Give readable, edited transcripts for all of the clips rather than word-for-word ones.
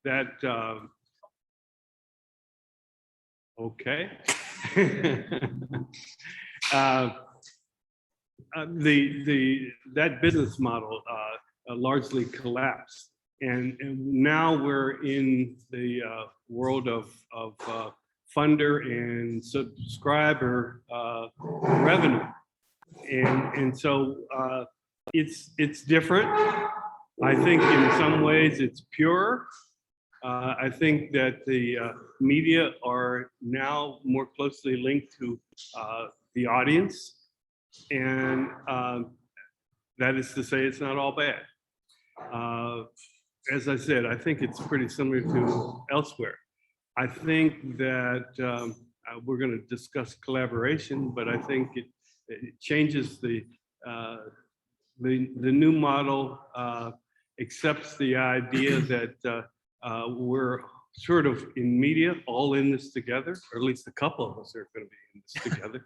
that okay. That business model largely collapsed, and now we're in the world of funder and subscriber revenue, and so it's different. I think in some ways it's pure. I think that the media are now more closely linked to the audience, and that is to say it's not all bad. As I said, I think it's pretty similar to elsewhere. I think that we're going to discuss collaboration, but I think it changes the new model accepts the idea that we're sort of in media, all in this together, or at least a couple of us are going to be in this together.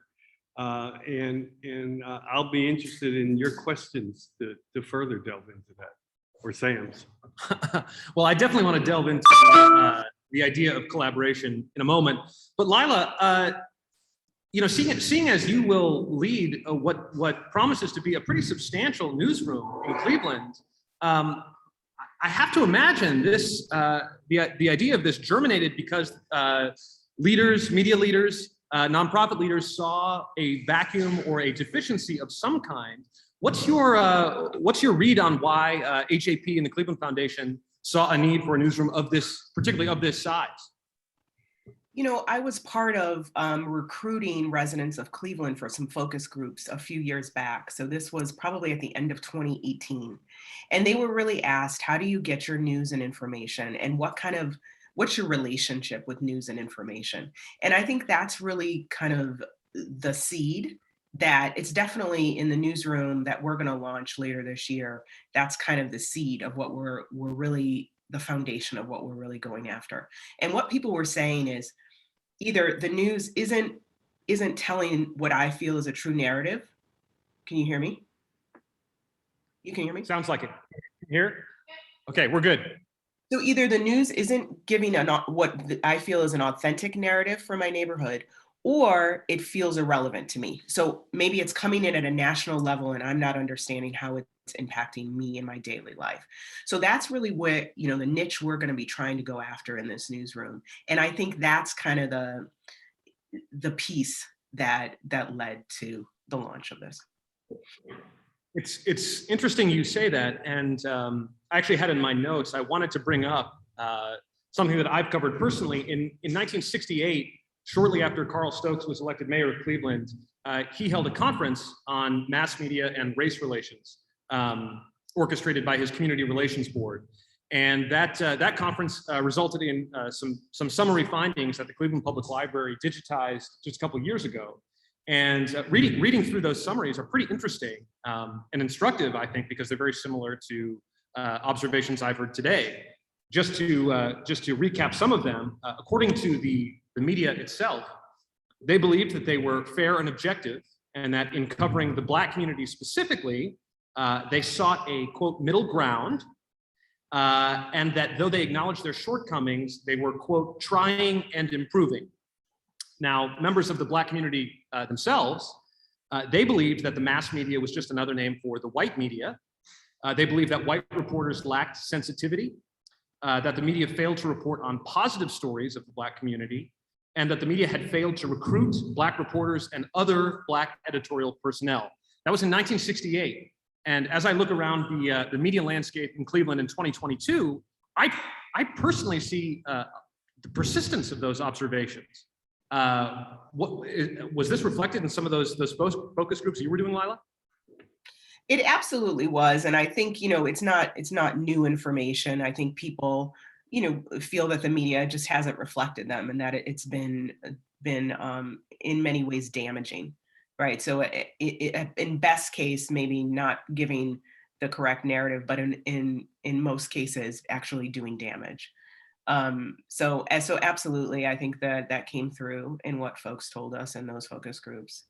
And I'll be interested in your questions to further delve into that, or Sam's. Well, I definitely want to delve into the idea of collaboration in a moment. But Lila, you know, seeing as you will lead what promises to be a pretty substantial newsroom in Cleveland, I have to imagine this, the idea of this germinated because leaders, media leaders, nonprofit leaders saw a vacuum or a deficiency of some kind. What's your read on why HAP and the Cleveland Foundation saw a need for a newsroom of this, particularly of this size? You know, I was part of recruiting residents of Cleveland for some focus groups a few years back. So this was probably at the end of 2018. And they were really asked, how do you get your news and information? And what's your relationship with news and information? And I think that's really kind of the seed that it's definitely in the newsroom that we're going to launch later this year. That's kind of the seed of what we're really, the foundation of what we're really going after. And what people were saying is, either the news isn't telling what I feel is a true narrative. Can you hear me? You can hear me? Sounds like it. Here? Okay, we're good. So either the news isn't giving what I feel is an authentic narrative for my neighborhood, or it feels irrelevant to me. So maybe it's coming in at a national level and I'm not understanding how it's impacting me in my daily life. So that's really what, you know, the niche we're going to be trying to go after in this newsroom. And I think that's kind of the piece that led to the launch of this. It's interesting you say that, and I actually had in my notes, I wanted to bring up something that I've covered personally. In 1968, shortly after Carl Stokes was elected mayor of Cleveland, he held a conference on mass media and race relations, orchestrated by his community relations board. And that conference resulted in some summary findings that the Cleveland Public Library digitized just a couple of years ago. And reading through those summaries are pretty interesting and instructive, I think, because they're very similar to observations I've heard today. Just to recap some of them, according to the media itself, they believed that they were fair and objective, and that in covering the Black community specifically, they sought a, quote, middle ground, and that though they acknowledged their shortcomings, they were, quote, trying and improving. Now, members of the Black community themselves, they believed that the mass media was just another name for the white media. They believed that white reporters lacked sensitivity, that the media failed to report on positive stories of the Black community, and that the media had failed to recruit Black reporters and other Black editorial personnel. That was in 1968. And as I look around the media landscape in Cleveland in 2022, I personally see the persistence of those observations. Was this reflected in some of those focus groups you were doing, Lila? It absolutely was. And I think, you know, it's not new information. I think people, you know, feel that the media just hasn't reflected them, and that it's been in many ways damaging, right? So in best case, maybe not giving the correct narrative, but in most cases, actually doing damage. So absolutely, I think that came through in what folks told us in those focus groups.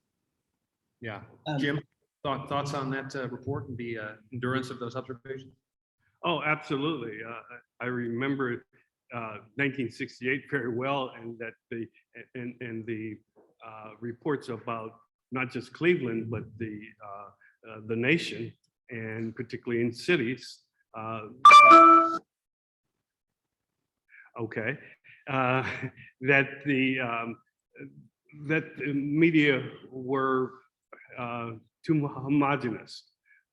Yeah, Jim, thoughts on that report and the endurance of those observations? Oh, absolutely. I remember 1968 very well, and that the reports about not just Cleveland but the nation, and particularly in cities. Okay, that the media were too homogenous.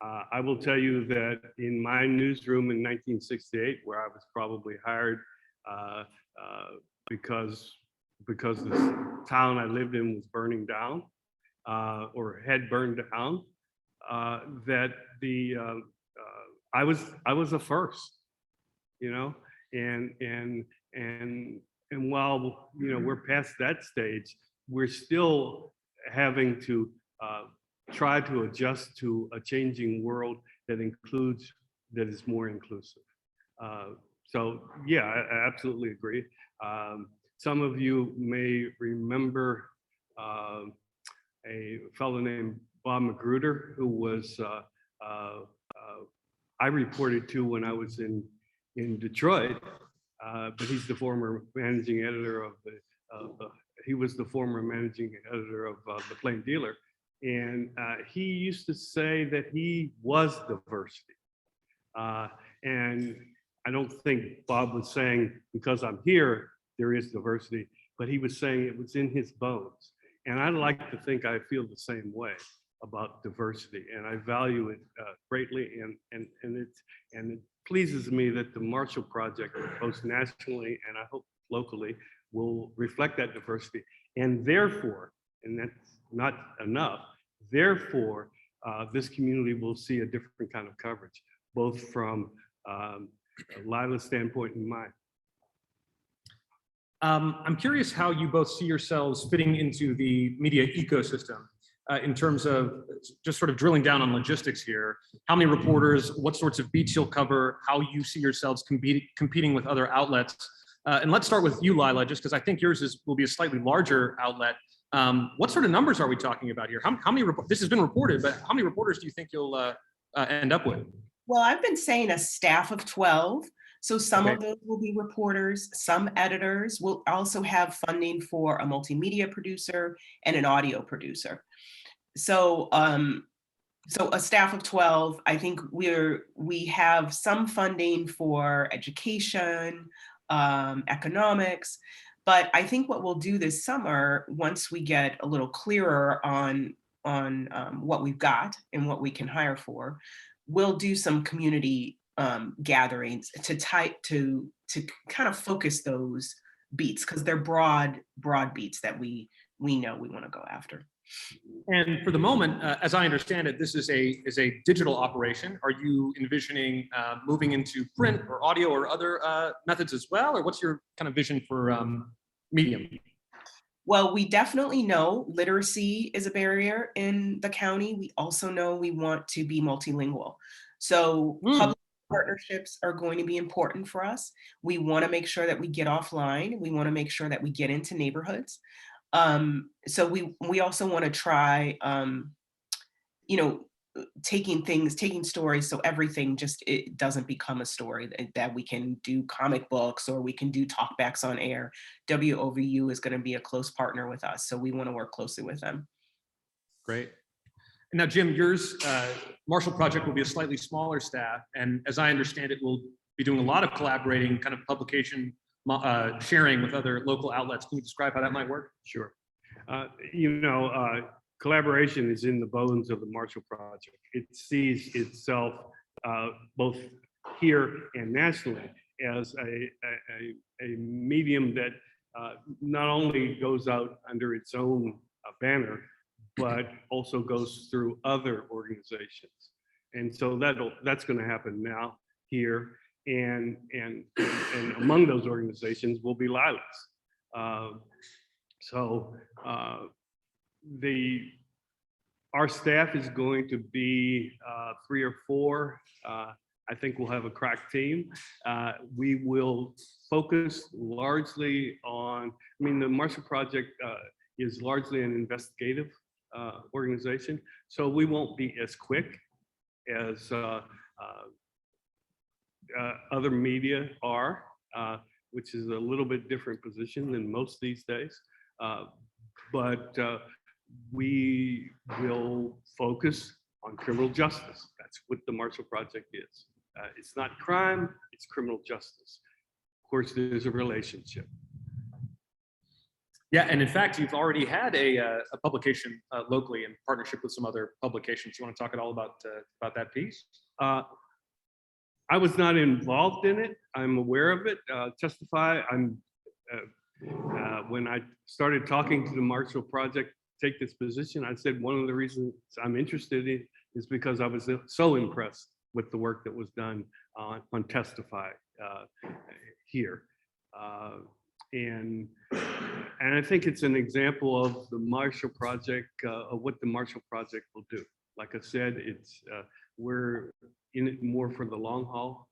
I will tell you that in my newsroom in 1968, where I was probably hired because the town I lived in was burning down or had burned down, that I was the first, you know, and while we're past that stage, we're still having to try to adjust to a changing world that is more inclusive. So yeah, I absolutely agree. Some of you may remember a fellow named Bob Magruder, who was I reported to when I was in Detroit, but he's the former managing editor of he was the former managing editor of the Plain Dealer. And he used to say that he was diversity. And I don't think Bob was saying, because I'm here, there is diversity, but he was saying it was in his bones. And I like to think I feel the same way about diversity, and I value it greatly. And it pleases me that the Marshall Project, both nationally and I hope locally, will reflect that diversity. And therefore, and that's not enough, therefore, this community will see a different kind of coverage, both from Lila's standpoint and mine. I'm curious how you both see yourselves fitting into the media ecosystem in terms of just sort of drilling down on logistics here. How many reporters, what sorts of beats you'll cover, how you see yourselves competing with other outlets. And let's start with you, Lila, just because I think yours will be a slightly larger outlet. What sort of numbers are we talking about here? How many, this has been reported, but how many reporters do you think you'll end up with? Well, I've been saying a staff of 12. So some of those will be reporters, some editors. We'll also have funding for a multimedia producer and an audio producer. So so a staff of 12, I think we have some funding for education, economics, but I think what we'll do this summer, once we get a little clearer on what we've got and what we can hire for, we'll do some community gatherings to kind of focus those beats, because they're broad beats that we know we want to go after. And for the moment, as I understand it, this is a digital operation. Are you envisioning moving into print or audio or other methods as well? Or what's your kind of vision for medium? Well, we definitely know literacy is a barrier in the county. We also know we want to be multilingual. So public partnerships are going to be important for us. We want to make sure that we get offline. We want to make sure that we get into neighborhoods. So we also want to try, taking stories, so everything it doesn't become a story, that we can do comic books or we can do talkbacks on air. WOVU is going to be a close partner with us, so we want to work closely with them. Great. And now, Jim, yours, Marshall Project will be a slightly smaller staff, and as I understand it, we'll be doing a lot of collaborating, kind of publication sharing with other local outlets. Can you describe how that might work? Sure. Collaboration is in the bones of the Marshall Project. It sees itself both here and nationally as a medium that not only goes out under its own banner, but also goes through other organizations. And so that's going to happen now here. And among those organizations will be Lila's. Our staff is going to be 3 or 4. I think we'll have a crack team. We will focus largely on, the Marshall Project is largely an investigative organization, so we won't be as quick as other media are, which is a little bit different position than most these days. But we will focus on criminal justice. That's what the Marshall Project is. It's not crime, it's criminal justice. Of course, there's a relationship. Yeah, and in fact, you've already had a publication locally in partnership with some other publications. You want to talk at all about that piece? I was not involved in it. I'm aware of it. Testify. When I started talking to the Marshall Project, take this position, I said one of the reasons I'm interested in is because I was so impressed with the work that was done on Testify here. And I think it's an example of the Marshall Project, of what the Marshall Project will do. Like I said, we're in it more for the long haul.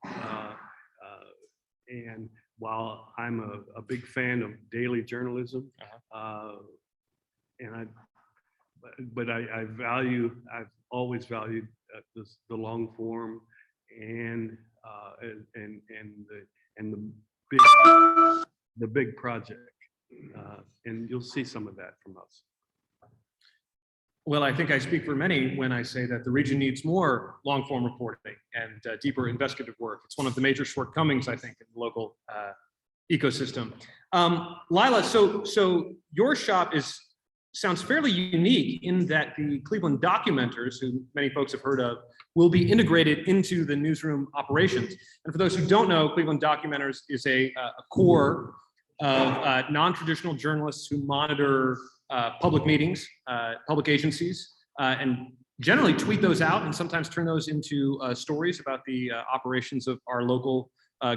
And while I'm a big fan of daily journalism, and I've always valued the long form and the big project, and you'll see some of that from us. Well, I think I speak for many when I say that the region needs more long-form reporting and deeper investigative work. It's one of the major shortcomings, I think, in the local ecosystem. Lila, so your shop sounds fairly unique in that the Cleveland documenters, who many folks have heard of, will be integrated into the newsroom operations. And for those who don't know, Cleveland Documenters is a core of non-traditional journalists who monitor public meetings, public agencies, and generally tweet those out and sometimes turn those into stories about the operations of our local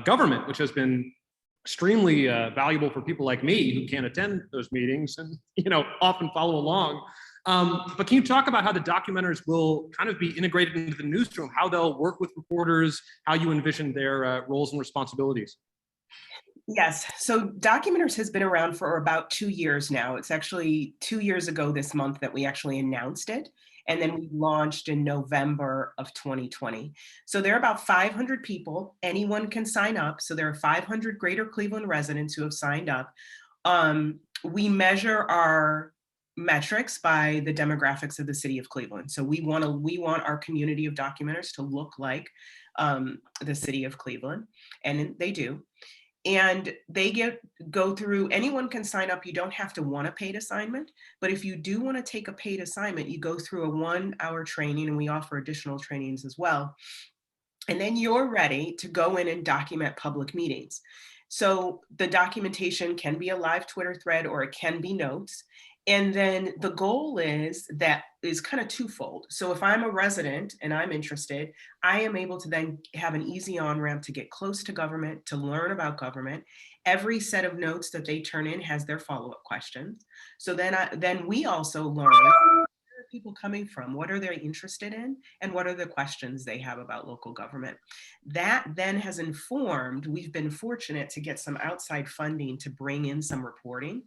government, which has been extremely valuable for people like me who can't attend those meetings and often follow along. But can you talk about how the documenters will kind of be integrated into the newsroom, how they'll work with reporters, how you envision their roles and responsibilities? Yes, so Documenters has been around for about 2 years now. It's actually 2 years ago this month that we actually announced it. And then we launched in November of 2020. So there are about 500 people. Anyone can sign up. So there are 500 Greater Cleveland residents who have signed up. We measure our metrics by the demographics of the city of Cleveland. So we want our community of documenters to look like the city of Cleveland, and they do. And they go through, anyone can sign up. You don't have to want a paid assignment, but if you do want to take a paid assignment, you go through a 1-hour training, and we offer additional trainings as well. And then you're ready to go in and document public meetings. So the documentation can be a live Twitter thread, or it can be notes. And then the goal is kind of twofold. So if I'm a resident and I'm interested, I am able to then have an easy on-ramp to get close to government, to learn about government. Every set of notes that they turn in has their follow-up questions. So then we also learn, where are people coming from? What are they interested in? And what are the questions they have about local government? That then has informed, we've been fortunate to get some outside funding to bring in some reporting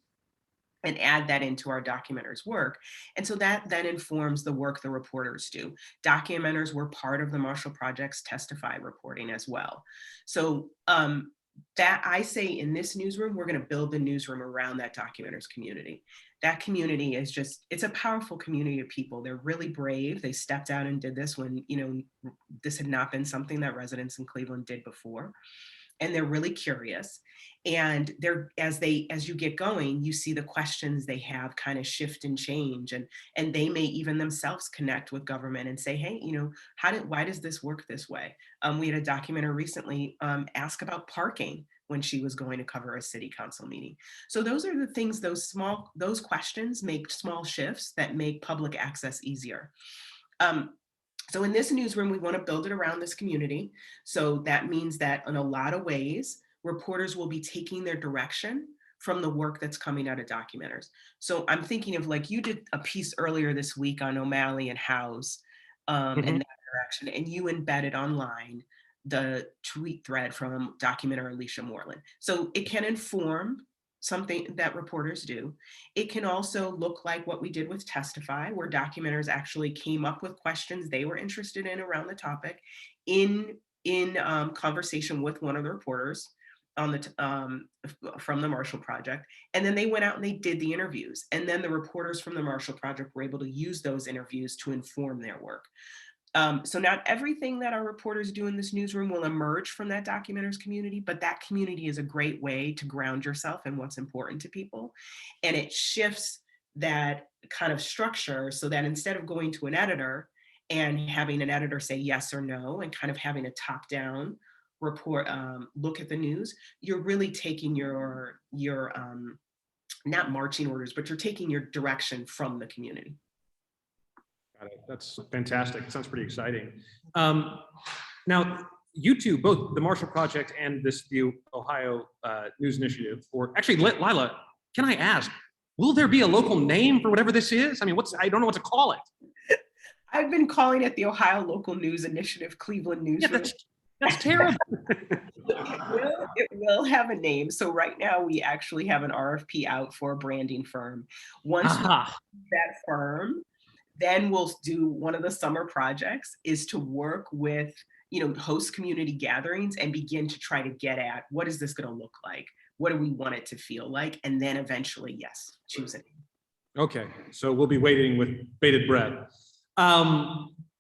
and add that into our documenters' work. And so that then informs the work the reporters do. Documenters were part of the Marshall Project's Testify reporting as well. So that I say in this newsroom, we're going to build the newsroom around that documenters community. That community is it's a powerful community of people. They're really brave. They stepped out and did this when, this had not been something that residents in Cleveland did before. And they're really curious. And as you get going, you see the questions they have kind of shift and change. And they may even themselves connect with government and say, hey, why does this work this way? We had a documenter recently ask about parking when she was going to cover a city council meeting. So those are the things, those questions make small shifts that make public access easier. So in this newsroom, we want to build it around this community. So that means that in a lot of ways, reporters will be taking their direction from the work that's coming out of documenters. So I'm thinking of, like, you did a piece earlier this week on O'Malley and House and that direction, and you embedded online the tweet thread from documenter Alicia Moreland. So it can inform something that reporters do. It can also look like what we did with Testify, where documenters actually came up with questions they were interested in around the topic in conversation with one of the reporters. on from the Marshall Project, and then they went out and they did the interviews, and then the reporters from the Marshall Project were able to use those interviews to inform their work. So not everything that our reporters do in this newsroom will emerge from that documenters community, but that community is a great way to ground yourself in what's important to people. And it shifts that kind of structure so that instead of going to an editor and having an editor say yes or no and kind of having a top-down report, look at the news, you're really taking your not marching orders, but you're taking your direction from the community. Got it. That's fantastic. It sounds pretty exciting. Now, you two, both the Marshall Project and the Ohio News Initiative, or actually, Lila, can I ask, will there be a local name for whatever this is? I mean, I don't know what to call it. I've been calling it the Ohio Local News Initiative Cleveland Newsroom. Yeah, that's terrible. It will have a name. So right now we actually have an RFP out for a branding firm. Once we have that firm, then we'll do one of the summer projects is to work with, host community gatherings and begin to try to get at what is this going to look like? What do we want it to feel like? And then eventually, yes, choose it. Okay, so we'll be waiting with bated breath.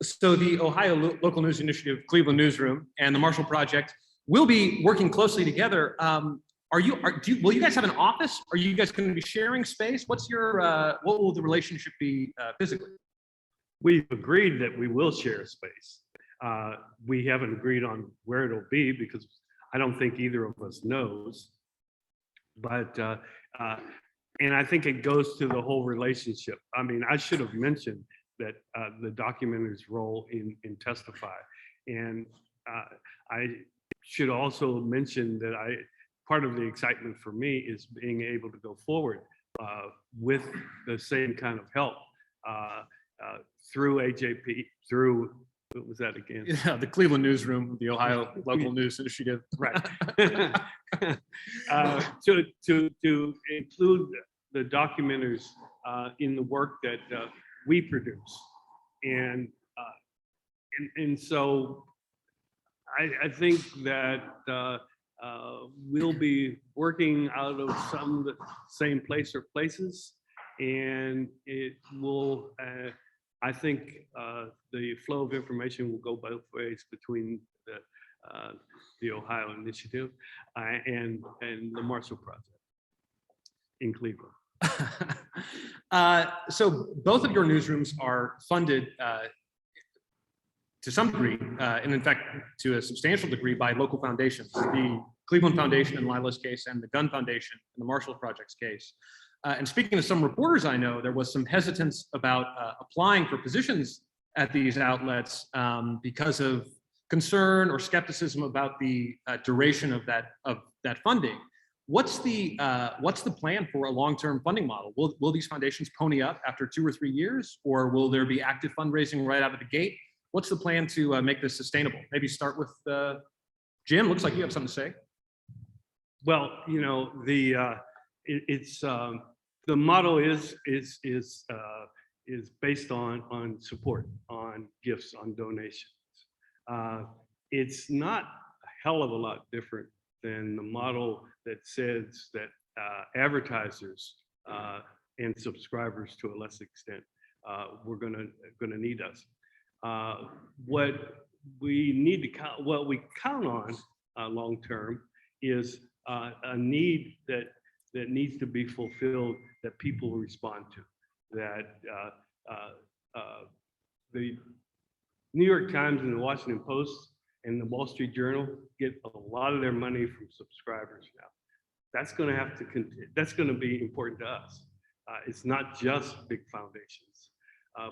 So the Ohio Local News Initiative Cleveland Newsroom and the Marshall Project will be working closely together. Will you guys have an office? Are you guys going to be sharing space? What will the relationship be physically? We've agreed that we will share space. We haven't agreed on where it'll be because I don't think either of us knows. But, and I think it goes to the whole relationship. I mean, I should have mentioned that the documenter's role in Testify. And I should also mention that part of the excitement for me is being able to go forward with the same kind of help through AJP, through, what was that again? Yeah, the Cleveland Newsroom, the Ohio Local News Initiative. Right. To include the documenters in the work that we produce. And so I think that we'll be working out of some of the same place or places, and it will, I think the flow of information will go both ways between the Ohio Initiative and the Marshall Project in Cleveland. So both of your newsrooms are funded to some degree, and in fact, to a substantial degree by local foundations, the Cleveland Foundation in Lila's case and the Gunn Foundation in the Marshall Project's case. And speaking to some reporters I know, there was some hesitance about applying for positions at these outlets because of concern or skepticism about the duration of that funding. What's the plan for a long-term funding model? Will these foundations pony up after 2 or 3 years, or will there be active fundraising right out of the gate? What's the plan to make this sustainable? Maybe start with Jim. Looks like you have something to say. Well, the model is based on support, on gifts, on donations. It's not a hell of a lot different than the model that says that advertisers and subscribers, to a less extent, we're gonna need us. What we count on long term is a need that needs to be fulfilled, that people respond to. That the New York Times and the Washington Post and the Wall Street Journal get a lot of their money from subscribers now. That's going to have to continue. That's going to be important to us. It's not just big foundations.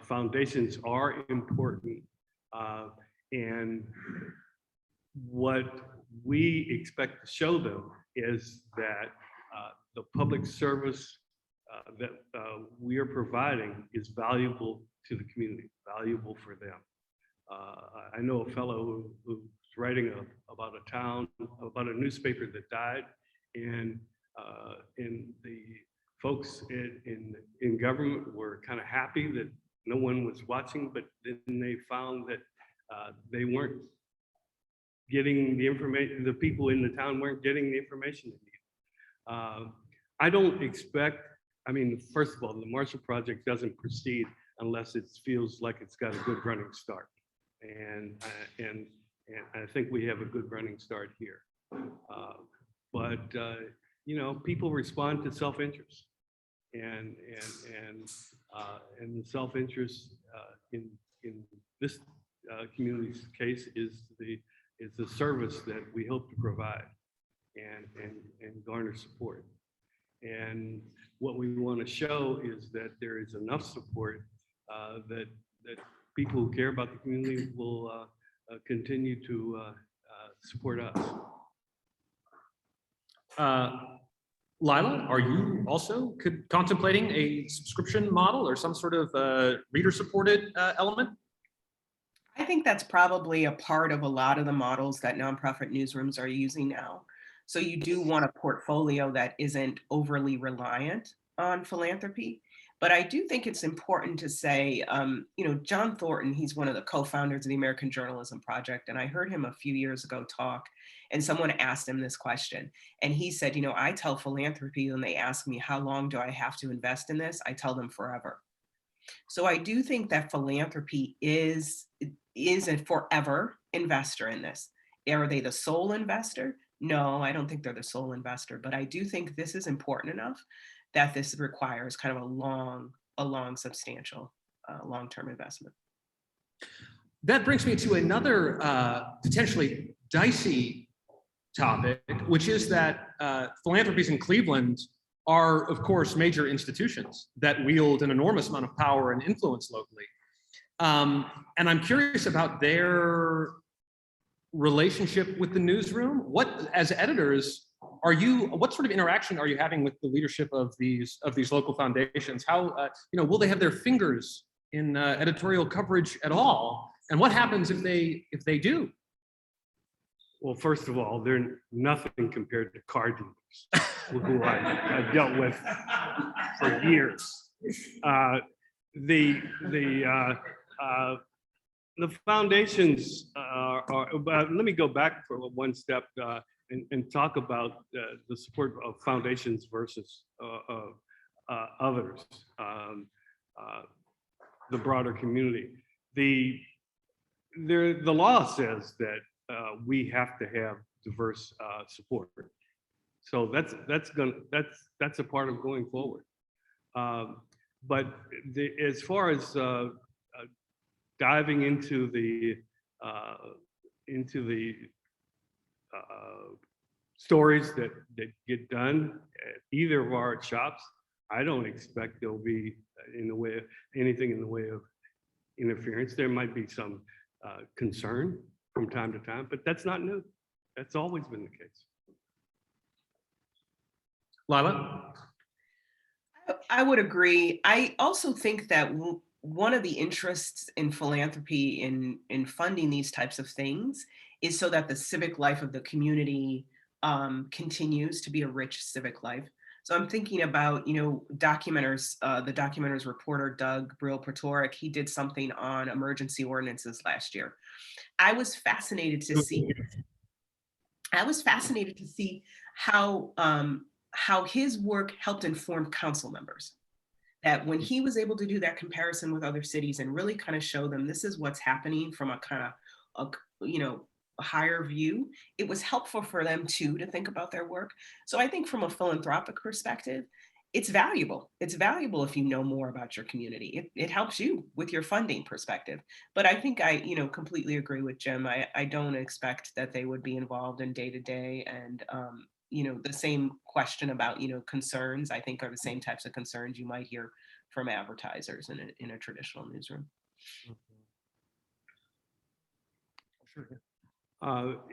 Foundations are important, and what we expect to show them is that the public service that we are providing is valuable to the community, valuable for them. I know a fellow who's writing about a town, about a newspaper that died, and the folks in government were kind of happy that no one was watching, but then they found that they weren't getting the information, the people in the town weren't getting the information they need. I don't expect, I mean, first of all, the Marshall Project doesn't proceed unless it feels like it's got a good running start. And I think we have a good running start here. But you know, people respond to self-interest, and the self-interest in this community's case is the service that we hope to provide and garner support. And what we want to show is that there is enough support that people who care about the community will continue to support us. Lila, are you also contemplating a subscription model or some sort of reader-supported element? I think that's probably a part of a lot of the models that nonprofit newsrooms are using now. So you do want a portfolio that isn't overly reliant on philanthropy. But I do think it's important to say, you know, John Thornton, he's one of the co-founders of the American Journalism Project. And I heard him a few years ago talk, and someone asked him this question. And he said, you know, I tell philanthropy when they ask me, how long do I have to invest in this? I tell them forever. So I do think that philanthropy is a forever investor in this. Are they the sole investor? No, I don't think they're the sole investor, but I do think this is important enough that this requires kind of a long, substantial, long-term investment. That brings me to another potentially dicey topic, which is that philanthropies in Cleveland are, of course, major institutions that wield an enormous amount of power and influence locally. And I'm curious about their relationship with the newsroom. What, as editors, what sort of interaction are you having with the leadership of these local foundations? How, you know, will they have their fingers in editorial coverage at all? And what happens if they do? Well, first of all, they're nothing compared to car dealers, who I've dealt with for years. The foundations let me go back for one step and talk about the support of foundations versus others, the broader community. The law says that we have to have diverse support. So that's a part of going forward. But as far as diving into the stories that get done at either of our shops, I don't expect there'll be anything in the way of interference. There might be some concern from time to time, but that's not new. That's always been the case. Lila? I would agree. I also think that one of the interests in philanthropy in funding these types of things is so that the civic life of the community continues to be a rich civic life. So I'm thinking about, you know, documentaries, the documentaries reporter, Doug Brill-Pretoric, he did something on emergency ordinances last year. I was fascinated to see how his work helped inform council members. That when he was able to do that comparison with other cities and really kind of show them this is what's happening from a kind of, you know, a higher view, it was helpful for them too to think about their work. So I think from a philanthropic perspective, it's valuable. It's valuable if you know more about your community. It helps you with your funding perspective. But I think I, you know, completely agree with Jim. I don't expect that they would be involved in day-to-day, and you know, the same question about, you know, concerns, I think are the same types of concerns you might hear from advertisers in a traditional newsroom.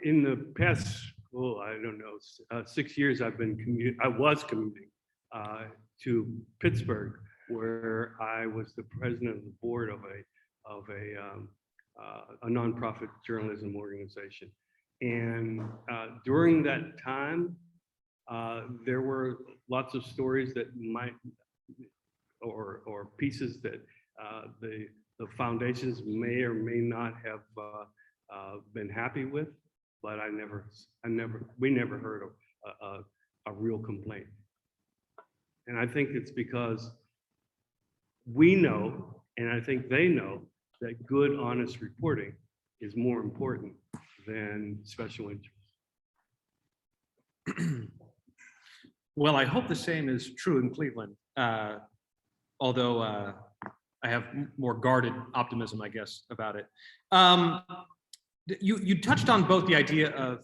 In the past, I don't know, 6 years, I was commuting to Pittsburgh, where I was the president of the board of a nonprofit journalism organization. And during that time, there were lots of stories that or pieces that the foundations may or may not have been happy with. but we never heard of a real complaint. And I think it's because we know, and I think they know, that good, honest reporting is more important than special interest. Well, I hope the same is true in Cleveland, although I have more guarded optimism, I guess, about it. You touched on both the idea of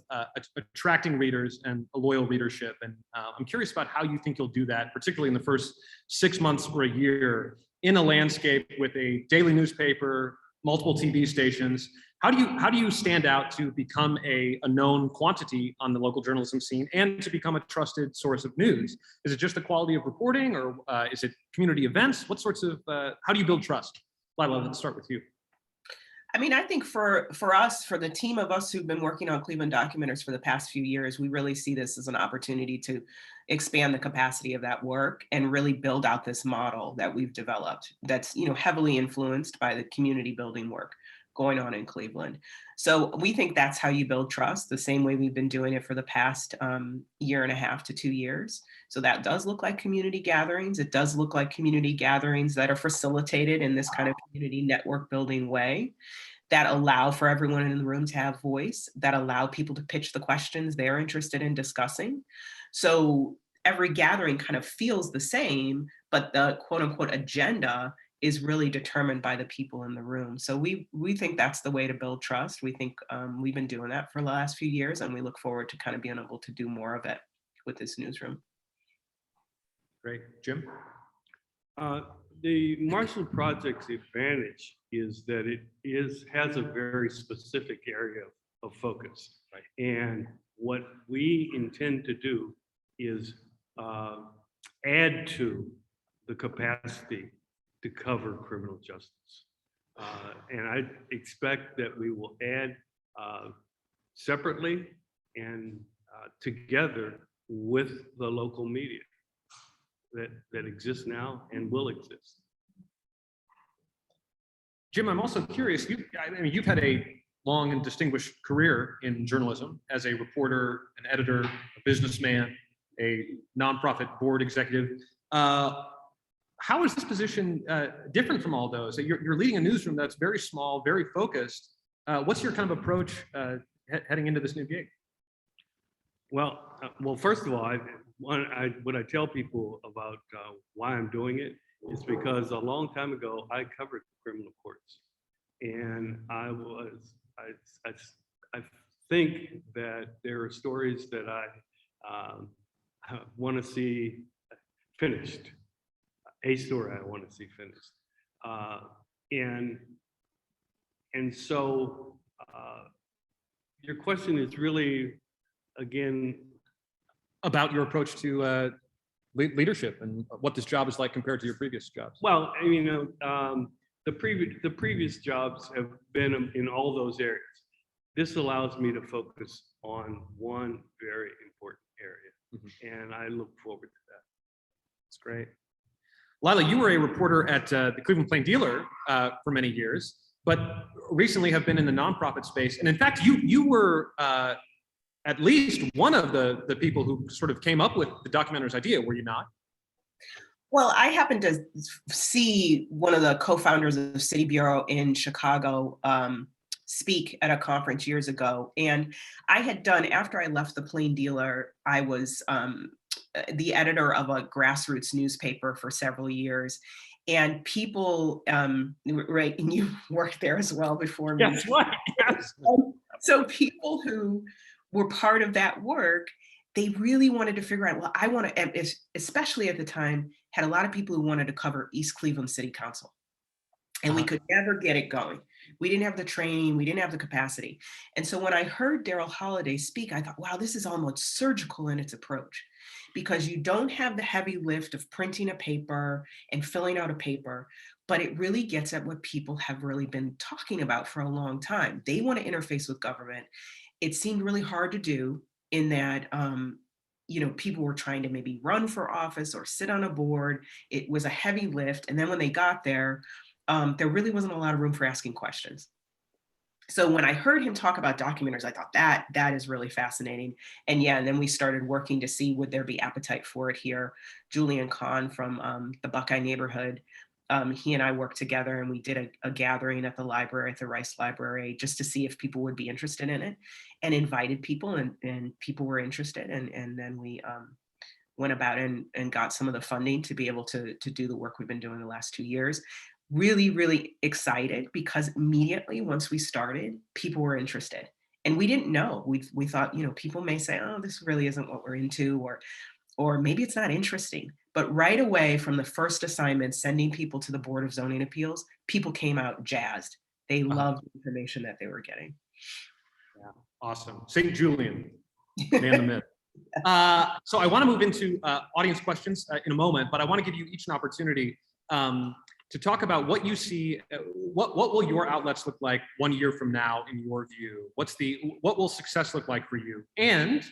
attracting readers and a loyal readership, and I'm curious about how you think you'll do that, particularly in the first 6 months or a year in a landscape with a daily newspaper, multiple TV stations. How do you stand out to become a known quantity on the local journalism scene and to become a trusted source of news? Is it just the quality of reporting, or is it community events? What sorts of how do you build trust? Lila, let's start with you. I mean, I think for us, for the team of us who've been working on Cleveland Documenters for the past few years, we really see this as an opportunity to expand the capacity of that work and really build out this model that we've developed that's, you know, heavily influenced by the community building work going on in Cleveland. So we think that's how you build trust, the same way we've been doing it for the past year and a half to 2 years. So that does look like community gatherings. It does look like community gatherings that are facilitated in this kind of community network building way, that allow for everyone in the room to have voice, that allow people to pitch the questions they're interested in discussing. So every gathering kind of feels the same, but the quote unquote agenda is really determined by the people in the room. So we think that's the way to build trust. We think we've been doing that for the last few years, and we look forward to kind of being able to do more of it with this newsroom. Great. Jim? The Marshall Project's advantage is that it has a very specific area of focus. Right. And what we intend to do is add to the capacity to cover criminal justice. And I expect that we will add separately and together with the local media that exists now and will exist. Jim, I'm also curious, you've had a long and distinguished career in journalism as a reporter, an editor, a businessman, a nonprofit board executive. How is this position different from all those? You're leading a newsroom that's very small, very focused. What's your kind of approach heading into this new gig? Well, first of all, what I tell people about why I'm doing it is because a long time ago I covered criminal courts, and I think that there are stories that I want to see finished. A story I want to see finished, and so your question is really, again, about your approach to leadership and what this job is like compared to your previous jobs. Well, you know, the previous jobs have been in all those areas. This allows me to focus on one very important area, and I look forward to that. That's great. Lila, you were a reporter at the Cleveland Plain Dealer for many years, but recently have been in the nonprofit space. And in fact, you were at least one of the people who sort of came up with the Documenters idea, were you not? Well, I happened to see one of the co-founders of City Bureau in Chicago speak at a conference years ago. And I had done, after I left the Plain Dealer, I was the editor of a grassroots newspaper for several years. And people, right, and you worked there as well before me. Yes, right. Yes. So people who were part of that work, they really wanted to figure out, well, I want to, especially at the time, had a lot of people who wanted to cover East Cleveland City Council. And we could never get it going. We didn't have the training, we didn't have the capacity. And so when I heard Daryl Holliday speak, I thought, wow, this is almost surgical in its approach, because you don't have the heavy lift of printing a paper and filling out a paper, but it really gets at what people have really been talking about for a long time. They want to interface with government. It seemed really hard to do in that, you know, people were trying to maybe run for office or sit on a board. It was a heavy lift. And then when they got there, there really wasn't a lot of room for asking questions. So when I heard him talk about documenters, I thought that is really fascinating. And yeah, and then we started working to see would there be appetite for it here. Julian Kahn from the Buckeye neighborhood, he and I worked together and we did a gathering at the library, at the Rice Library, just to see if people would be interested in it, and invited people, and people were interested. And then we went about and got some of the funding to be able to do the work we've been doing the last 2 years. Really, really excited because immediately once we started, people were interested. And we didn't know. We thought, people may say, oh, this really isn't what we're into, or maybe it's not interesting. But right away from the first assignment, sending people to the Board of Zoning Appeals, people came out jazzed. They loved the information that they were getting. Yeah, awesome. St. Julian, man the myth. So I want to move into audience questions in a moment, but I want to give you each an opportunity to talk about what you see. What will your outlets look like 1 year from now, in your view? What will success look like for you? And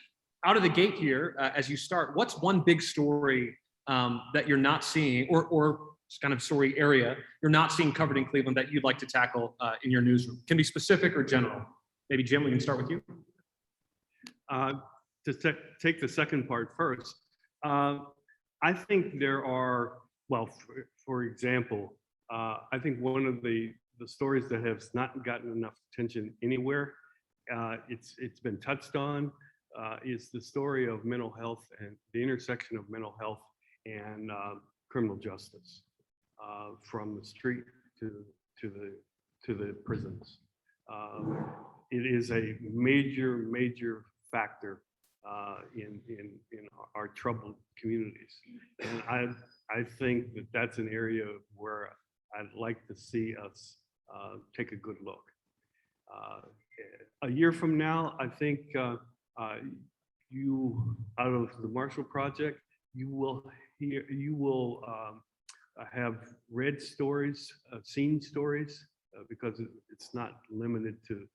out of the gate here, as you start, what's one big story that you're not seeing, or kind of story area you're not seeing covered in Cleveland that you'd like to tackle in your newsroom? Can be specific or general. Maybe Jim, we can start with you. To take the second part first, I think there are, well, for example, I think one of the stories that has not gotten enough attention anywhere, it's been touched on, is the story of mental health and the intersection of mental health and criminal justice, from the street to the prisons. It is a major factor in our troubled communities, and I think that that's an area where I'd like to see us take a good look. A year from now, I think you, out of the Marshall Project, you will have read stories, seen stories, because it's not limited to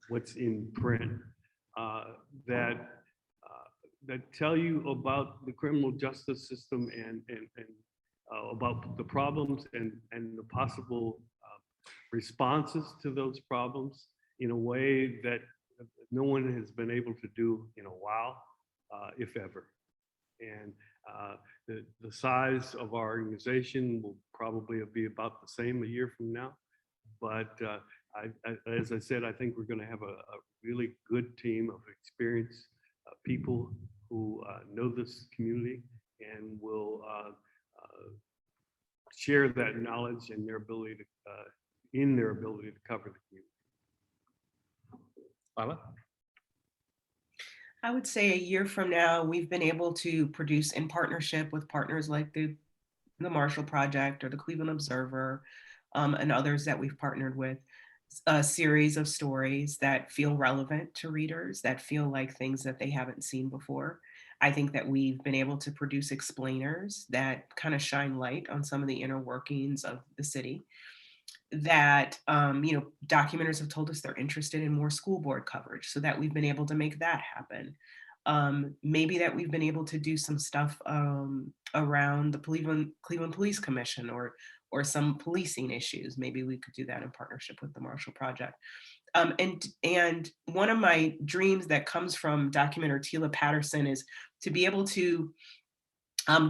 what's in print, that tell you about the criminal justice system and about the problems and the possible responses to those problems in a way that no one has been able to do in a while, if ever. And the size of our organization will probably be about the same a year from now. But as I said, I think we're going to have a really good team of experienced people who know this community and will share that knowledge and their ability to cover the community. Lila? I would say a year from now, we've been able to produce, in partnership with partners like the Marshall Project or the Cleveland Observer, and others that we've partnered with, a series of stories that feel relevant to readers, that feel like things that they haven't seen before. I think that we've been able to produce explainers that kind of shine light on some of the inner workings of the city. That documenters have told us they're interested in more school board coverage, so that we've been able to make that happen. Maybe that we've been able to do some stuff around the Cleveland Police Commission or some policing issues. Maybe we could do that in partnership with the Marshall Project. And one of my dreams that comes from documenter Tila Patterson is to be able to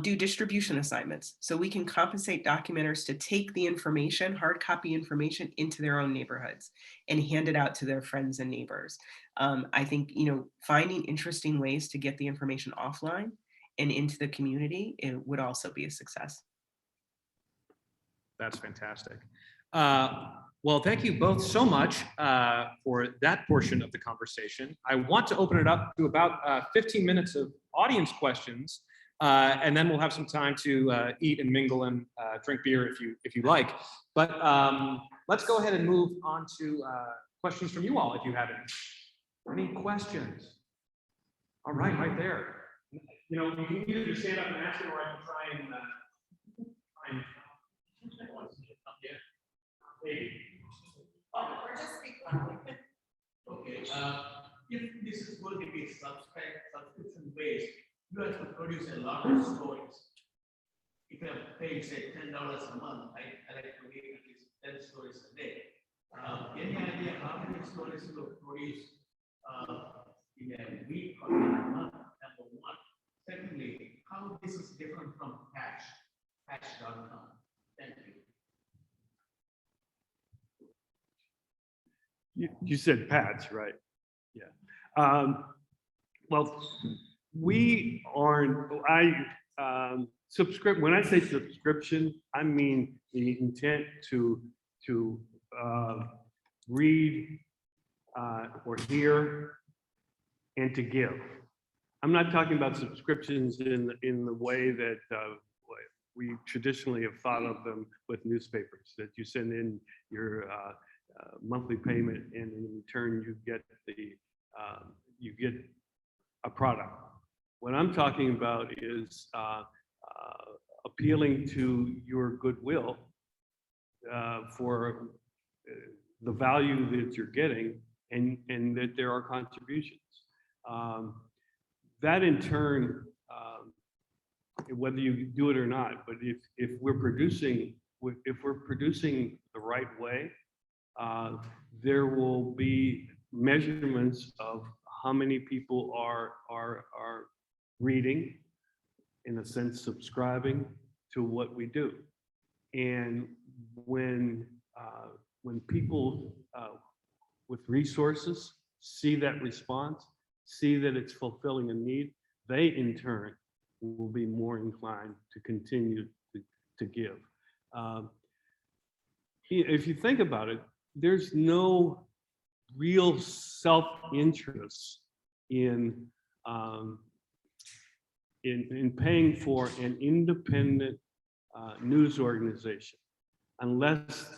do distribution assignments, so we can compensate documenters to take the information, hard copy information, into their own neighborhoods and hand it out to their friends and neighbors. I think finding interesting ways to get the information offline and into the community, it would also be a success. That's fantastic. Well, thank you both so much for that portion of the conversation. I want to open it up to about 15 minutes of audience questions. And then we'll have some time to eat and mingle and drink beer if you like. But let's go ahead and move on to questions from you all if you have any. Any questions? All right there. You can either just stand up and ask it, or I can try and yeah. Maybe. Or just speak loudly. Okay. If this is going to be subscription based, you have to produce a lot of stories. If you have paid, say, $10 a month, I like to read at least 10 stories a day. Any idea how many stories you will produce in a week or in a month? Number one. Secondly, how this is different from patch.com. Thank you. You said Patch, right? Yeah. Well, we aren't, when I say subscription, I mean the intent to read or hear and to give. I'm not talking about subscriptions in the way that we traditionally have thought of them with newspapers, that you send in your monthly payment and in return you get a product. What I'm talking about is appealing to your goodwill for the value that you're getting and that there are contributions. That in turn, whether you do it or not, but if we're producing the right way, there will be measurements of how many people are reading, in a sense, subscribing to what we do. And when people with resources see that response, see that it's fulfilling a need, they in turn will be more inclined to continue to give. If you think about it, there's no real self-interest in paying for an independent news organization unless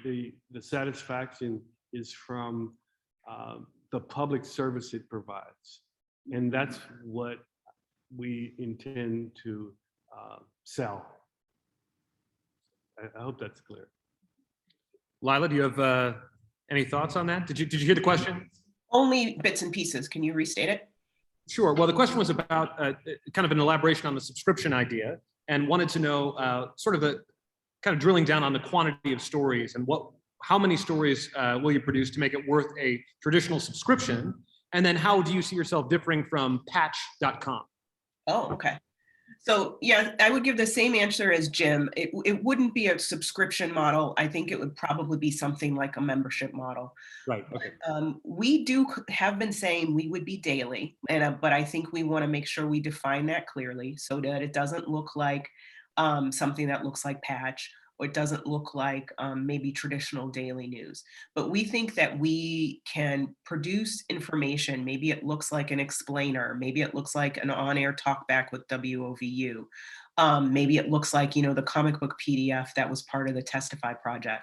the satisfaction is from the public service it provides. And that's what we intend to sell. I hope that's clear. Lila, do you have any thoughts on that? Did you hear the question? Only bits and pieces. Can you restate it? Sure. Well, the question was about kind of an elaboration on the subscription idea, and wanted to know sort of the kind of drilling down on the quantity of stories and how many stories will you produce to make it worth a traditional subscription? And then how do you see yourself differing from patch.com? Oh, okay. So yeah, I would give the same answer as Jim. It wouldn't be a subscription model. I think it would probably be something like a membership model. Right. Okay. We have been saying we would be daily, but I think we want to make sure we define that clearly so that it doesn't look like something that looks like Patch, or it doesn't look like maybe traditional daily news. But we think that we can produce information. Maybe it looks like an explainer. Maybe it looks like an on-air talkback with WOVU. Maybe it looks like, the comic book PDF that was part of the Testify project.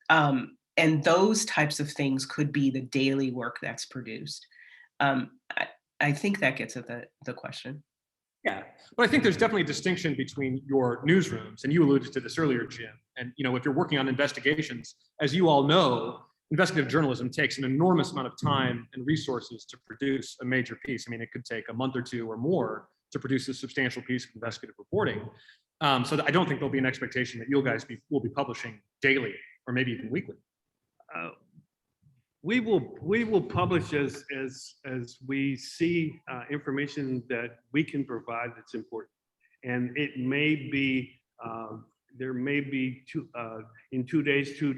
And those types of things could be the daily work that's produced. I think that gets at the question. Yeah, but I think there's definitely a distinction between your newsrooms, and you alluded to this earlier, Jim. And if you're working on investigations, as you all know, investigative journalism takes an enormous amount of time and resources to produce a major piece. I mean, it could take a month or two or more to produce a substantial piece of investigative reporting. So I don't think there'll be an expectation that you guys will be publishing daily or maybe even weekly. We will publish as we see information that we can provide that's important, and it may be there may be in 2 days two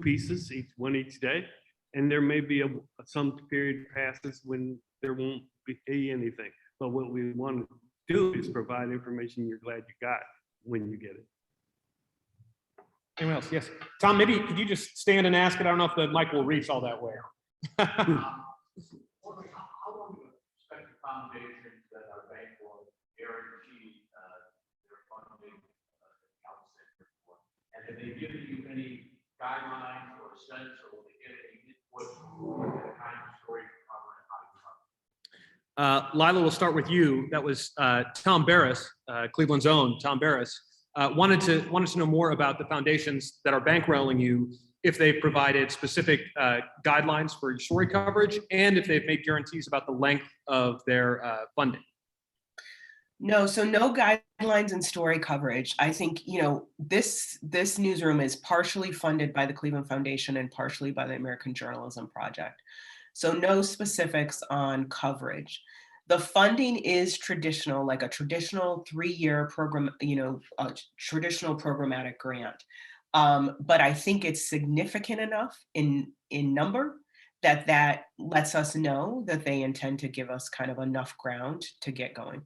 pieces, each day, and there may be some period passes when there won't be anything. But what we want to do is provide information you're glad you got when you get it. Anyone else? Yes. Tom, maybe could you just stand and ask it? I don't know if the mic will reach all that way. How long do you expect the foundations that are bankrolled guarantee their funding outset for? And have they given you any guidelines or sense, or will they get any input on the kind of story to cover and how to cover? Lila, we'll start with you. That was Tom Barris, Cleveland's own Tom Barris. Wanted to know more about the foundations that are bankrolling you, if they've provided specific guidelines for your story coverage, and if they've made guarantees about the length of their funding. No, so no guidelines and story coverage. I think, you know, this newsroom is partially funded by the Cleveland Foundation and partially by the American Journalism Project. So no specifics on coverage. The funding is traditional, like a traditional 3-year program, you know, a traditional programmatic grant. But I think it's significant enough in number that lets us know that they intend to give us kind of enough ground to get going.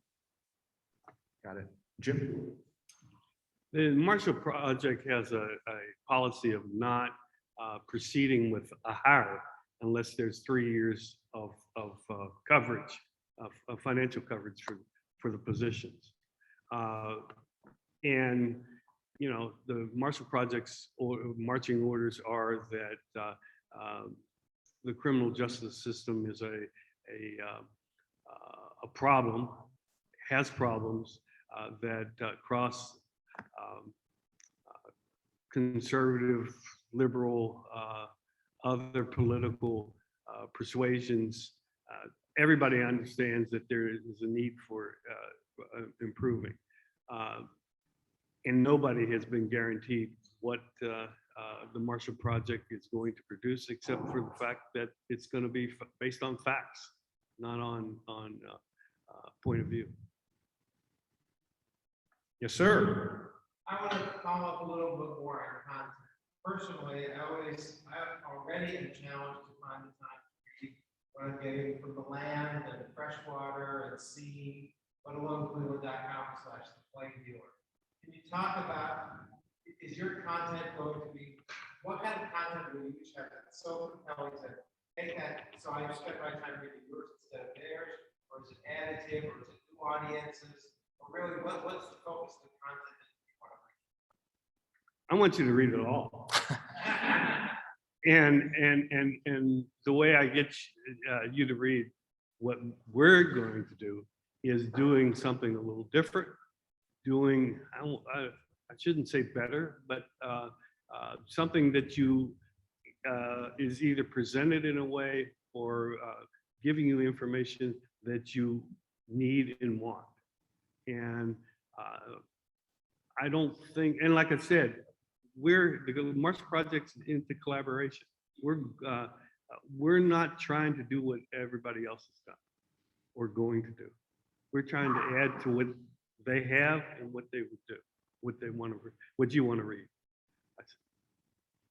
Got it. Jim? The Marshall Project has a policy of not proceeding with a hire unless there's 3 years of coverage, of financial coverage for the positions. And, you know, the Marshall Project's marching orders are that the criminal justice system is a problem, has problems that cross conservative, liberal, other political persuasions. Everybody understands that there is a need for improving. And nobody has been guaranteed what the Marshall Project is going to produce, except for the fact that it's going to be based on facts, not on point of view. Yes, sir. I want to follow up a little bit more on content. Personally, I already am challenged to find the time to read what I'm getting from the land and freshwater and sea, let alone Cleveland.com/the viewer. Can you talk about, is your content going to be, what kind of content will you each have that's so compelling to take that, so I spend my time reading yours instead of theirs, or is it additive, or is it new audiences? Or really, what's the focus of the content that you want to read? I want you to read it all. And the way I get you to read what we're going to do is doing something a little different, doing, I shouldn't say better, but something that you is either presented in a way or giving you information that you need and want. And I don't think, and like I said, the Marshall Project's into collaboration. We're not trying to do what everybody else has done or going to do. We're trying to add to what they have and what they would do, what they want to, what you want to read.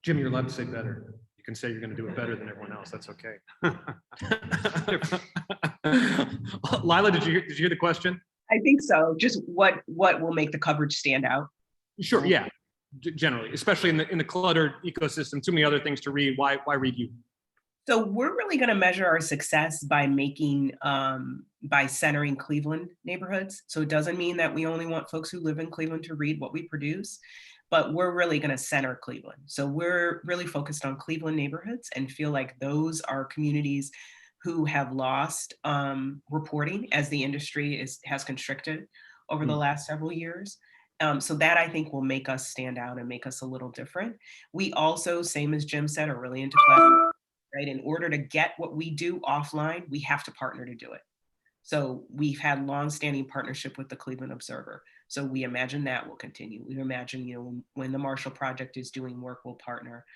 Jim, you're allowed to say better. You can say you're going to do it better than everyone else. That's okay. Lila, did you hear the question? I think so. Just what will make the coverage stand out? Sure. Yeah. Generally, especially in the cluttered ecosystem, too many other things to read. Why read you? So we're really going to measure our success by making, by centering Cleveland neighborhoods. So it doesn't mean that we only want folks who live in Cleveland to read what we produce, but we're really going to center Cleveland. So we're really focused on Cleveland neighborhoods and feel like those are communities who have lost reporting as the industry has constricted over the last several years. So that I think will make us stand out and make us a little different. We also, same as Jim said, are really into collaboration, right? In order to get what we do offline, we have to partner to do it. So we've had longstanding partnership with the Cleveland Observer. So we imagine that will continue. We imagine, you know, when the Marshall Project is doing work, we'll partner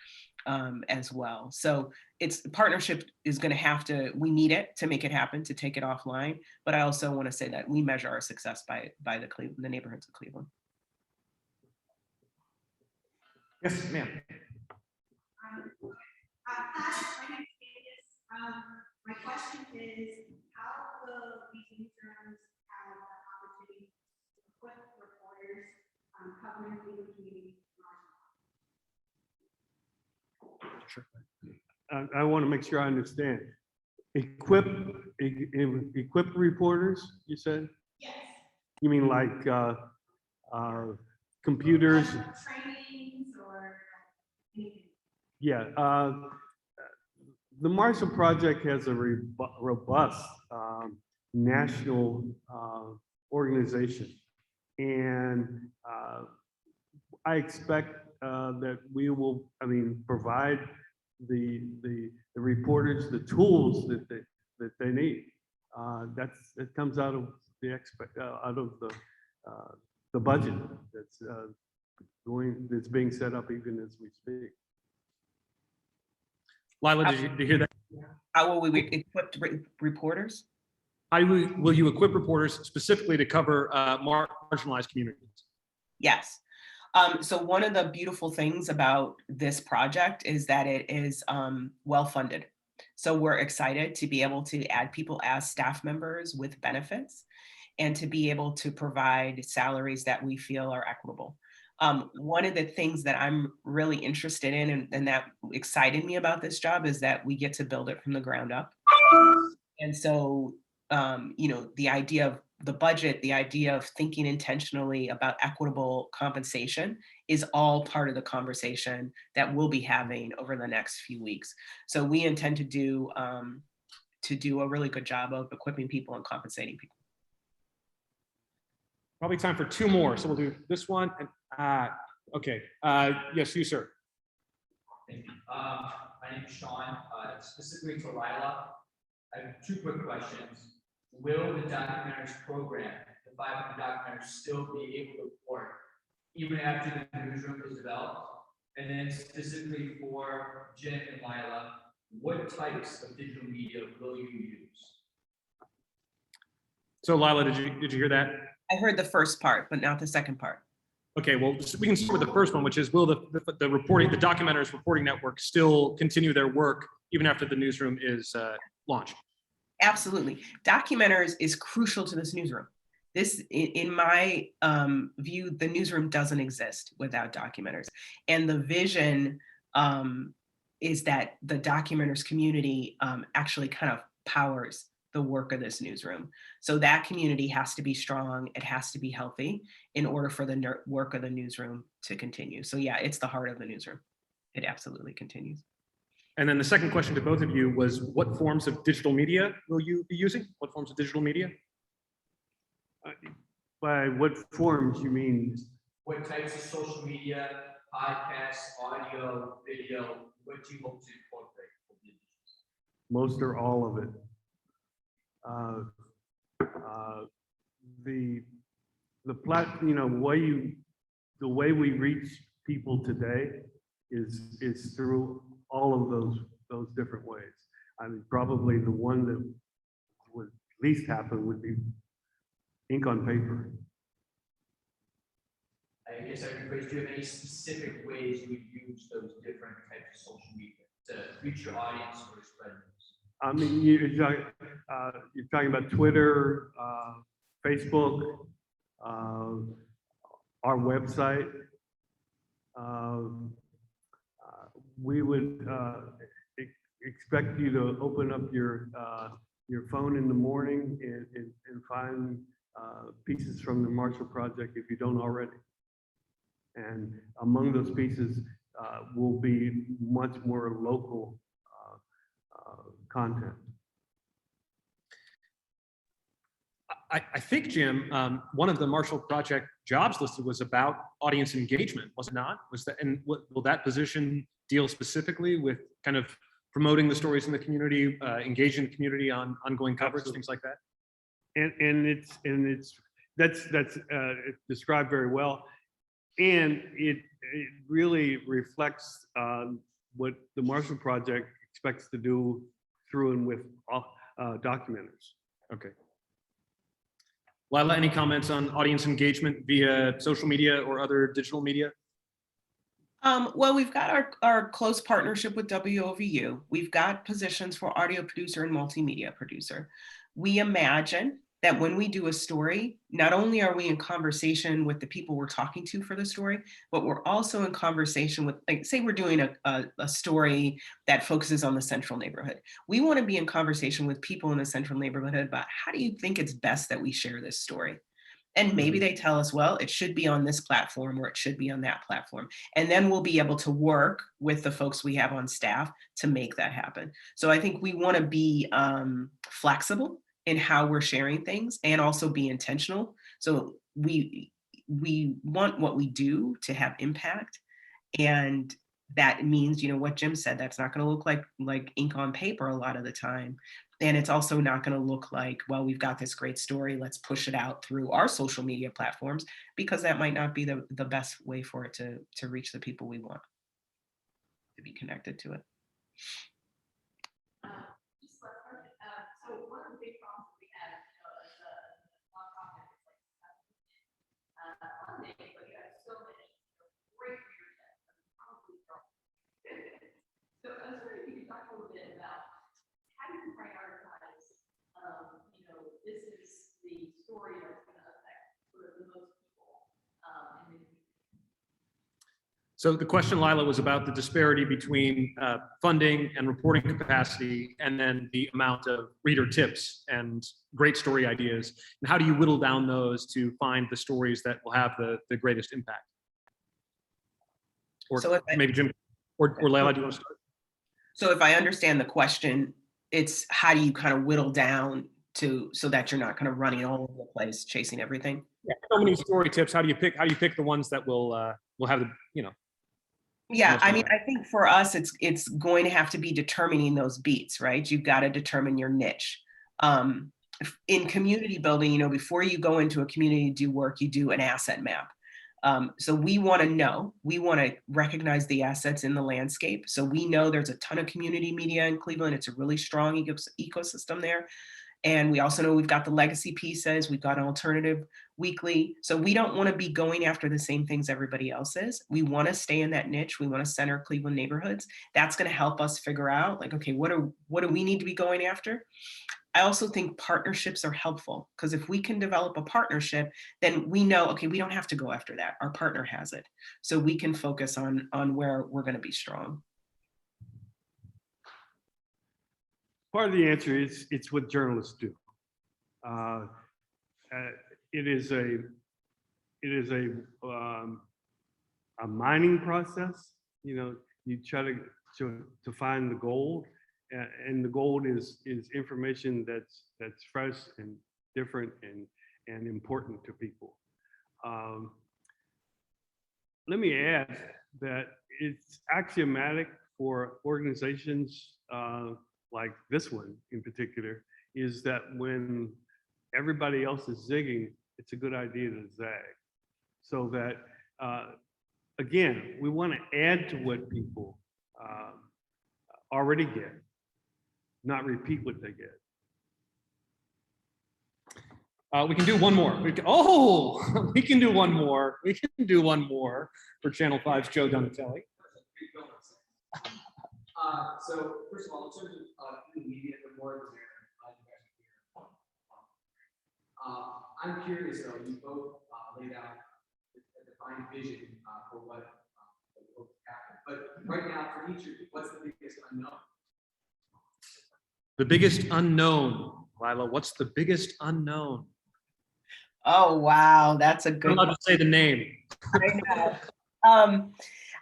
as well. So it's partnership is going to have to, we need it to make it happen, to take it offline. But I also want to say that we measure our success by the neighborhoods of Cleveland. Yes, ma'am. Hi, my name is Candace. My question is, how will these newsrooms have the opportunity to equip reporters covering Cleveland community? Sure. I want to make sure I understand. Equip reporters, you said? Yes. You mean like computers? Trainings or anything. Yeah. The Marshall Project has a robust national organization. And I expect that we will, provide the reporters the tools that they need. That comes out of out of the budget that's that's being set up even as we speak. Lila, did you hear that? How will we equip reporters? Will you equip reporters specifically to cover marginalized communities? Yes. So one of the beautiful things about this project is that it is well-funded. So we're excited to be able to add people as staff members with benefits and to be able to provide salaries that we feel are equitable. One of the things that I'm really interested in and that excited me about this job is that we get to build it from the ground up. And so, the idea of the budget, the idea of thinking intentionally about equitable compensation is all part of the conversation that we'll be having over the next few weeks. So we intend to do a really good job of equipping people and compensating people. Probably time for two more. So we'll do this one. And okay. Yes, you, sir. Thank you. My name is Sean. Specifically to Lila, I have two quick questions. Will the documentaries program, the 500 documentaries, still be able to report even after the newsroom is developed? And then specifically for Jim and Lila, what types of digital media will you use? So Lila, did you hear that? I heard the first part, but not the second part. Okay, well, we can start with the first one, which is, will the documentaries reporting network still continue their work even after the newsroom is launched? Absolutely. Documenters is crucial to this newsroom. This, in my view, the newsroom doesn't exist without documenters. And the vision is that the documenters community actually kind of powers the work of this newsroom. So that community has to be strong. It has to be healthy in order for the work of the newsroom to continue. So yeah, it's the heart of the newsroom. It absolutely continues. And then the second question to both of you was, what forms of digital media will you be using? What forms of digital media? By what forms you mean? What types of social media, podcasts, audio, video, what do you hope to incorporate? Most or all of it. The way we reach people today is through all of those different ways. I mean, probably the one that would least happen would be ink on paper. I guess I would do you have any specific ways you would use those different types of social media to reach your audience or spread news? I mean, you're talking about Twitter, Facebook, our website. We would expect you to open up your phone in the morning and find pieces from the Marshall Project if you don't already. And among those pieces will be much more local content. I think, Jim, one of the Marshall Project jobs listed was about audience engagement, was it not? Was that, and will that position deal specifically with kind of promoting the stories in the community, engaging the community on ongoing coverage, things like that? And that's described very well, and it really reflects what the Marshall Project expects to do through and with documenters. Okay. Lila, any comments on audience engagement via social media or other digital media? Well, we've got our close partnership with WOVU. We've got positions for audio producer and multimedia producer. We imagine that when we do a story, not only are we in conversation with the people we're talking to for the story, but we're also in conversation with, like, say we're doing a story that focuses on the central neighborhood. We want to be in conversation with people in the central neighborhood about how do you think it's best that we share this story? And maybe they tell us, well, it should be on this platform or it should be on that platform. And then we'll be able to work with the folks we have on staff to make that happen. So I think we want to be flexible in how we're sharing things and also be intentional. So we want what we do to have impact. And that means, what Jim said, that's not going to look like ink on paper a lot of the time. And it's also not going to look like, well, we've got this great story, let's push it out through our social media platforms, because that might not be the best way for it to reach the people we want to be connected to it. Just last question. So one of the big problems we had, as a nonprofit, is like funding, but you have so many great readership, probably from. So I was wondering if you could talk a little bit about how do you prioritize, this is the story that's going to affect sort of the most people, and then. So the question, Lila, was about the disparity between funding and reporting capacity, and then the amount of reader tips and great story ideas. And how do you whittle down those to find the stories that will have the greatest impact? Or So if I- maybe Jim or Lila, do you want to start? So if I understand the question, it's how do you kind of whittle down so that you're not kind of running all over the place, chasing everything? Yeah, so many story tips. How do you pick the ones that will have the, Yeah, most I mean, impact? I think for us, it's going to have to be determining those beats, right? You've got to determine your niche. In community building, before you go into a community to do work, you do an asset map. So we want to recognize the assets in the landscape. So we know there's a ton of community media in Cleveland. It's a really strong ecosystem there. And we also know we've got the legacy pieces, we've got an alternative weekly. So we don't want to be going after the same things everybody else is. We want to stay in that niche. We want to center Cleveland neighborhoods. That's going to help us figure out, like, okay, what do we need to be going after? I also think partnerships are helpful, because if we can develop a partnership, then we know, okay, we don't have to go after that. Our partner has it. So we can focus on where we're going to be strong. Part of the answer is it's what journalists do. It is a mining process. You try to find the gold, and the gold is information that's fresh and different and important to people. Let me add that it's axiomatic for organizations like this one in particular, is that when everybody else is zigging, it's a good idea to zag. So that, again, we want to add to what people already get, not repeat what they get. We can do one more. We can do one more. We can do one more for Channel 5's Joe Donatelli. So first of all, in terms of the media awards there, I'm curious though, you both laid out a defined vision for what will happen. But right now, for each of you, what's the biggest unknown? The biggest unknown, Lila. What's the biggest unknown? Oh, wow. That's a I'm good allowed to say the name. I know.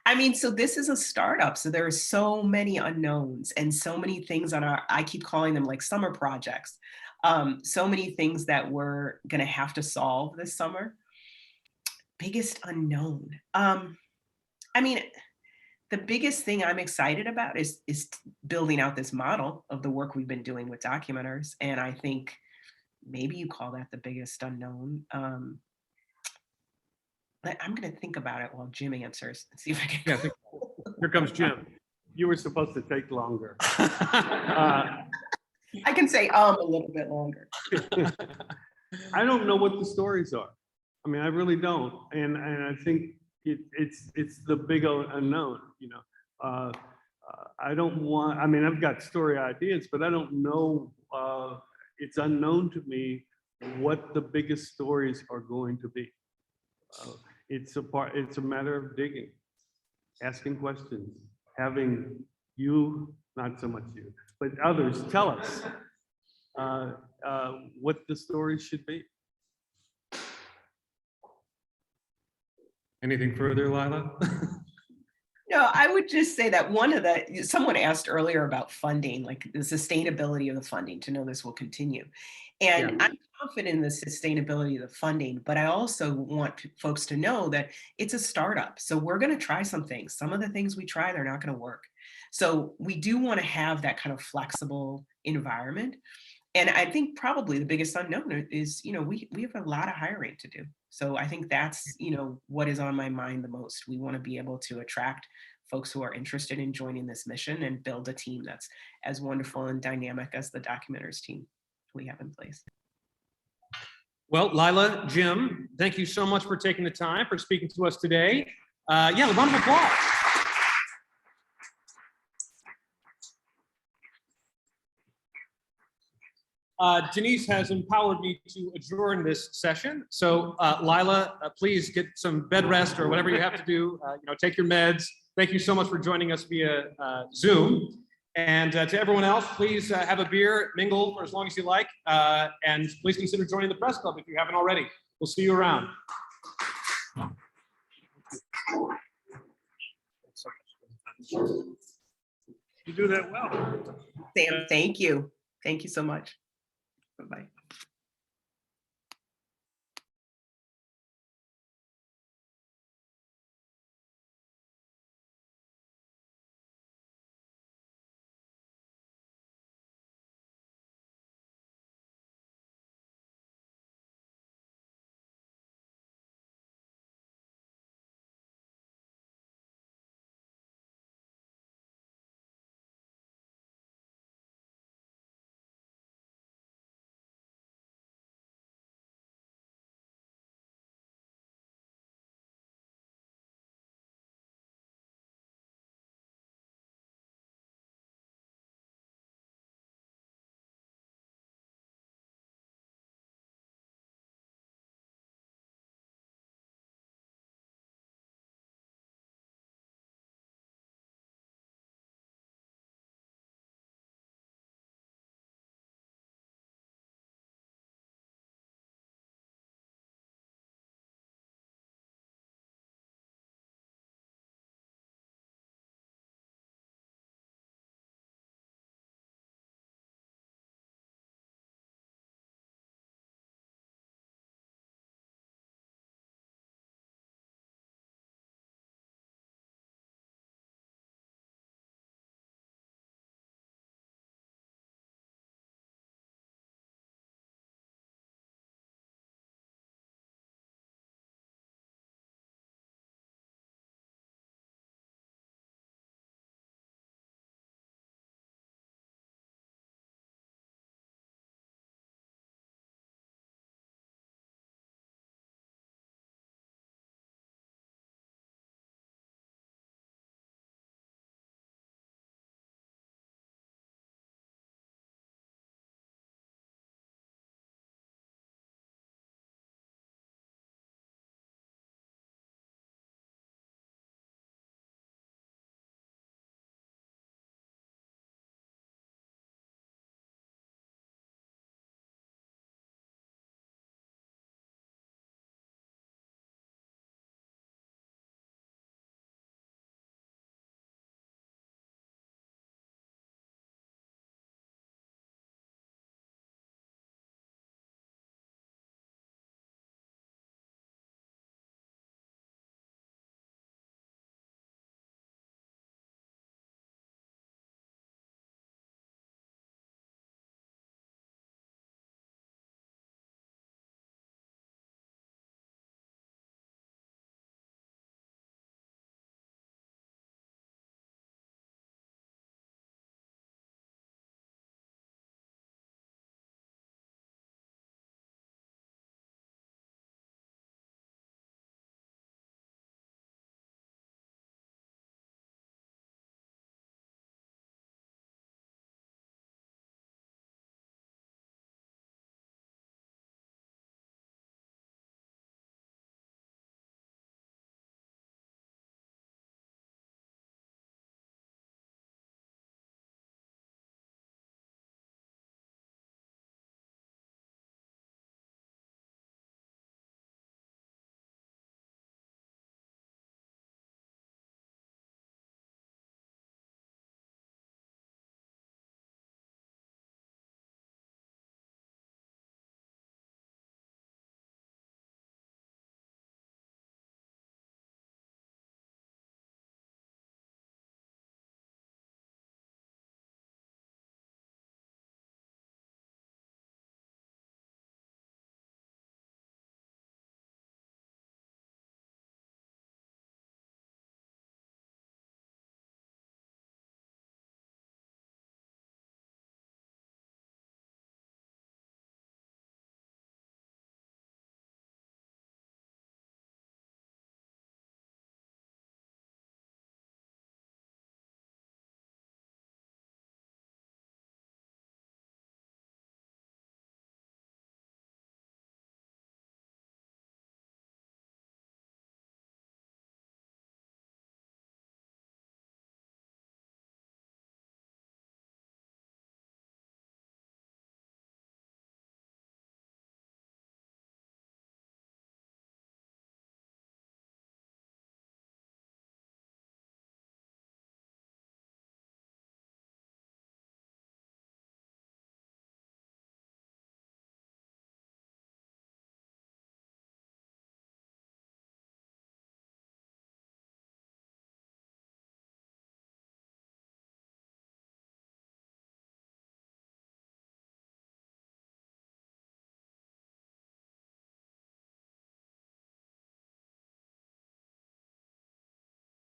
I mean, so this is a startup. So there are so many unknowns and so many things I keep calling them like summer projects. So many things that we're going to have to solve this summer. Biggest unknown. I mean, the biggest thing I'm excited about is building out this model of the work we've been doing with documenters. And I think maybe you call that the biggest unknown. I'm going to think about it while Jim answers and see if I can. Yeah, Here comes Jim. You were supposed to take longer. I can say a little bit longer. I don't know what the stories are. I mean, I really don't. And I think it's the big unknown, I don't want, I mean, I've got story ideas, but I don't know, it's unknown to me what the biggest stories are going to be. It's a matter of digging, asking questions, having you, not so much you, but others tell us what the stories should be. Anything further, Lila? No, I would just say that someone asked earlier about funding, like the sustainability of the funding, to know this will continue. And Yeah. I'm confident in the sustainability of the funding, but I also want folks to know that it's a startup. So we're going to try some things. Some of the things we try, they're not going to work. So we do want to have that kind of flexible environment. And I think probably the biggest unknown is, we have a lot of hiring to do. So I think that's, what is on my mind the most. We want to be able to attract folks who are interested in joining this mission and build a team that's as wonderful and dynamic as the Documenters team we have in place. Well, Lila, Jim, thank you so much for taking the time for speaking to us today. Yeah, a round of applause. Denise has empowered me to adjourn this session. So Lila, please get some bed rest or whatever you have to do. Take your meds. Thank you so much for joining us via Zoom. And to everyone else, please have a beer, mingle for as long as you like, and please consider joining the press club if you haven't already. We'll see you around. You do that well. Sam, thank you. Thank you so much. Bye-bye.